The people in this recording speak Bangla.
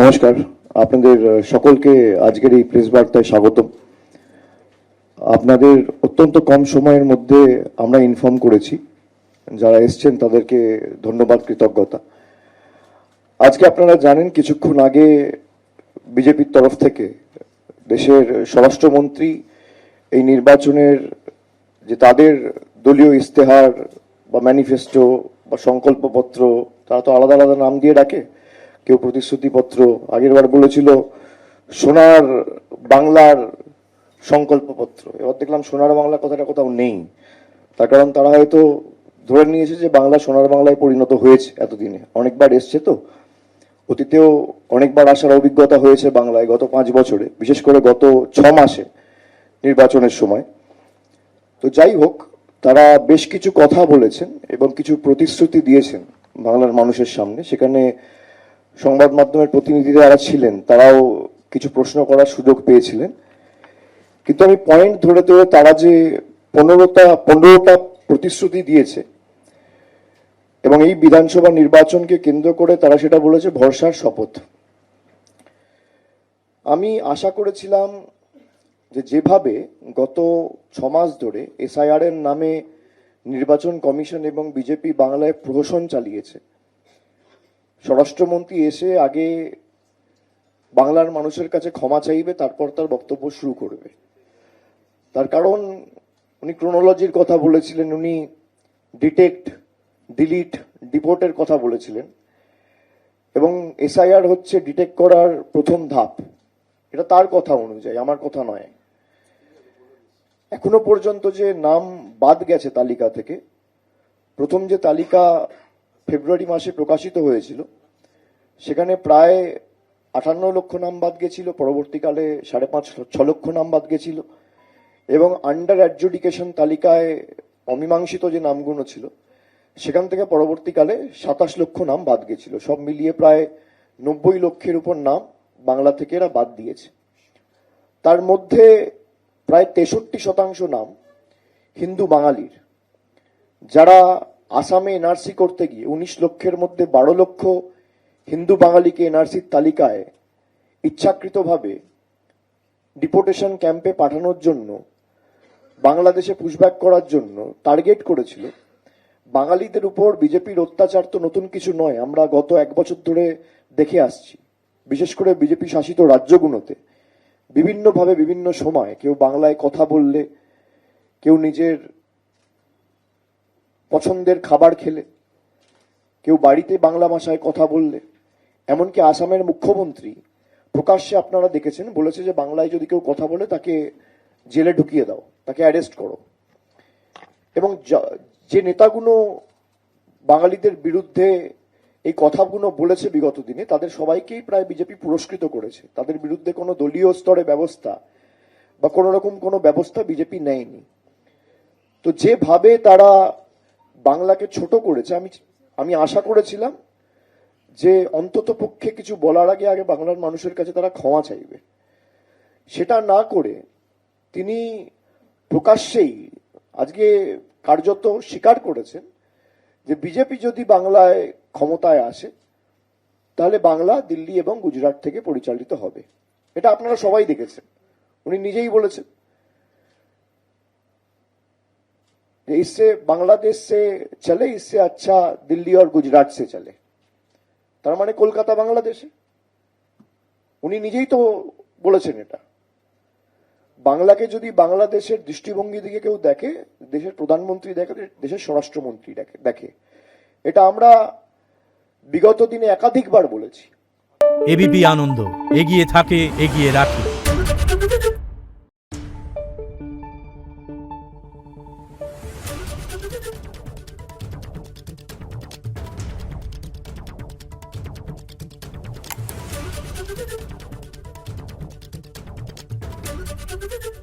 নমস্কার, আপনাদের সকলকে আজকের এই প্রেস বার্তায় স্বাগতম। আপনাদের অত্যন্ত কম সময়ের মধ্যে আমরা ইনফর্ম করেছি, যারা এসছেন তাদেরকে ধন্যবাদ, কৃতজ্ঞতা। আজকে আপনারা জানেন কিছুক্ষণ আগে বিজেপির তরফ থেকে দেশের স্বরাষ্ট্রমন্ত্রী এই নির্বাচনের যে তাদের দলীয় ইস্তেহার বা ম্যানিফেস্টো বা সংকল্পপত্র, তারা তো আলাদা আলাদা নাম দিয়ে ডাকে। কেউ প্রতিশ্রুতিপত্র, আগের বার বলেছিল সোনার বাংলার সংকল্পপত্র, এবার দেখলাম সোনার বাংলা কথাটা কোথাও নেই। তার কারণ তারা হয়তো ধরে নিয়েছে যে বাংলা সোনার বাংলায় পরিণত হয়েছে। এতদিনে অনেকবার এসছে, তো অতীতেও অনেকবার আসার অভিজ্ঞতা হয়েছে বাংলায় গত 5 বছরে, বিশেষ করে গত 6 মাসে নির্বাচনের সময়। তো যাই হোক, তারা বেশ কিছু কথা বলেছেন এবং কিছু প্রতিশ্রুতি দিয়েছেন বাংলার মানুষের সামনে। সেখানে সংবাদ মাধ্যমের প্রতিনিধিরা যারা ছিলেন তারাও কিছু প্রশ্ন করার সুযোগ পেয়েছিলেন। কিন্তু আমি পয়েন্ট ধরে ধরে তারা যে 15টা প্রতিশ্রুতি দিয়েছে এবং এই বিধানসভা নির্বাচনকে কেন্দ্র করে তারা সেটা বলেছে ভরসার শপথ। আমি আশা করেছিলাম যে যেভাবে গত 6 মাস ধরে এসআইআর এর নামে নির্বাচন কমিশন এবং বিজেপি বাংলায় প্রহসন চালিয়েছে, স্বরাষ্ট্রমন্ত্রী এসে আগে বাংলার মানুষের কাছে ক্ষমা চাইবে, তারপর তার বক্তব্য শুরু করবে। তার কারণ উনি ক্রোনোলজির কথা বলেছিলেন, উনি ডিটেক্ট, ডিলিট, ডিপোর্টের কথা বলেছিলেন এবং এসআইআর হচ্ছে ডিটেক্ট করার প্রথম ধাপ। এটা তার কথা অনুযায়ী, আমার কথা নয়। এখনো পর্যন্ত যে নাম বাদ গেছে তালিকা থেকে, প্রথম যে তালিকা ফেব্রুয়ারি মাসে প্রকাশিত হয়েছিল সেখানে প্রায় 58 লক্ষ নাম বাদ গেছিল, পরবর্তীকালে 5.5-6 লক্ষ নাম বাদ গেছিল এবং আন্ডার অ্যাডজুডিকেশন তালিকায় অমীমাংসিত যে নামগুলো ছিল সেখান থেকে পরবর্তীকালে 27 লক্ষ নাম বাদ গেছিল। সব মিলিয়ে প্রায় 90 লক্ষের উপর নাম বাংলা থেকে এরা বাদ দিয়েছে। তার মধ্যে প্রায় 63% নাম হিন্দু বাঙালির, যারা আসামে এনআরসি করতে গিয়ে 19 লক্ষের মধ্যে 12 লক্ষ হিন্দু বাঙালিকে এনআরসির তালিকায় ইচ্ছাকৃতভাবে ডিপোর্টেশন ক্যাম্পে পাঠানোর জন্য, বাংলাদেশে পুশব্যাক করার জন্য টার্গেট করেছিল। বাঙালিদের উপর বিজেপির অত্যাচার তো নতুন কিছু নয়, আমরা গত 1 বছর ধরে দেখে আসছি। বিশেষ করে বিজেপি শাসিত রাজ্যগুলোতে বিভিন্নভাবে বিভিন্ন সময় কেউ বাংলায় কথা বললে, কেউ নিজের পছন্দের খাবার খেলে, কেউ বাড়িতে বাংলা ভাষায় কথা বললে, এমনকি আসামের মুখ্যমন্ত্রী প্রকাশ্যে আপনারা দেখেছেন বলেছে যে বাংলায় যদি কেউ কথা বলে তাকে জেলে ঢুকিয়ে দাও, তাকে অ্যারেস্ট করো। এবং যে নেতাগুলো বাঙালিদের বিরুদ্ধে এই কথাগুলো বলেছে বিগত দিনে, তাদের সবাইকেই প্রায় বিজেপি পুরস্কৃত করেছে। তাদের বিরুদ্ধে কোনো দলীয় স্তরে ব্যবস্থা বা কোনো রকম কোনো ব্যবস্থা বিজেপি নেয়নি। তো যেভাবে তারা বাংলাকে ছোট করেছে, আমি আশা করেছিলাম যে অন্তত পক্ষে কিছু বলার আগে বাংলার মানুষের কাছে তারা ক্ষমা চাইবে। সেটা না করে তিনি প্রকাশ্যেই আজকে কার্যত স্বীকার করেছেন যে বিজেপি যদি বাংলায় ক্ষমতায় আসে তাহলে বাংলা দিল্লি এবং গুজরাট থেকে পরিচালিত হবে। এটা আপনারা সবাই দেখেছেন, উনি নিজেই বলেছেন যে इससे बांग्लादेश से चले, इससे अच्छा दिल्ली और गुजरात से चले। তার মানে কলকাতা বাংলাদেশে, উনি নিজেই তো বলেছেন এটা। বাংলাকে যদি বাংলাদেশের দৃষ্টিভঙ্গি দিকে কেউ দেখে, দেশের প্রধানমন্ত্রী দেখে, দেশের স্বরাষ্ট্রমন্ত্রী দেখে। এটা আমরা বিগত দিনে একাধিকবার বলেছি। এবিপি আনন্দ, এগিয়ে থাকে, এগিয়ে রাখে। Thank you.